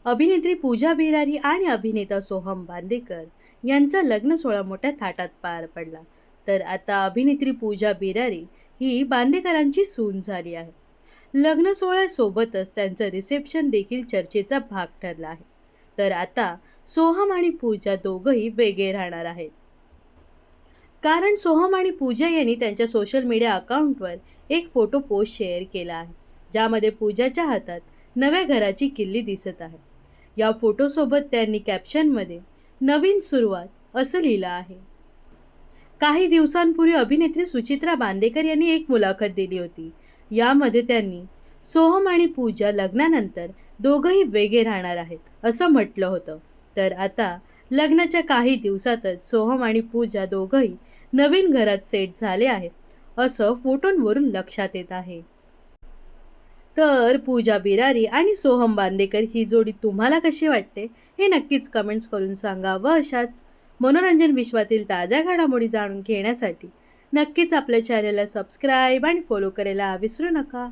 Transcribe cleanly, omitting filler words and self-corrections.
अभिनेत्री पूजा बिरारी आणि अभिनेता सोहम बांदेकर यांचा लग्न सोहळा मोठ्या थाटात पार पडला. तर आता अभिनेत्री पूजा बिरारी ही बांदेकरांची सून झाली आहे. लग्न सोहळ्यासोबतच त्यांचं रिसेप्शन देखील चर्चेचा भाग ठरला आहे. तर आता सोहम आणि पूजा दोघंही वेगळे राहणार आहेत. कारण सोहम आणि पूजा यांनी त्यांच्या सोशल मीडिया अकाउंटवर एक फोटो पोस्ट शेअर केला आहे, ज्यामध्ये पूजाच्या हातात नव्या घराची किल्ली दिसत आहे. या फोटोसोबत त्यांनी कॅप्शनमध्ये नवीन सुरुवात असं लिहिलं आहे. काही दिवसांपूर्वी अभिनेत्री सुचित्रा बांदेकर यांनी एक मुलाखत दिली होती. यामध्ये त्यांनी सोहम आणि पूजा लग्नानंतर दोघंही वेगळे राहणार आहेत असं म्हटलं होतं. तर आता लग्नाच्या काही दिवसातच सोहम आणि पूजा दोघंही नवीन घरात सेट झाले आहेत असं फोटोंवरून लक्षात येत आहे. तर पूजा बिरारी आणि सोहम बांदेकर ही जोडी तुम्हाला कशी वाटते हे नक्कीच कमेंट्स करून सांगा. व अशाच मनोरंजन विश्वातील ताज्या घडामोडी जाणून घेण्यासाठी नक्कीच आपल्या चॅनलला सबस्क्राईब आणि फॉलो करायला विसरू नका.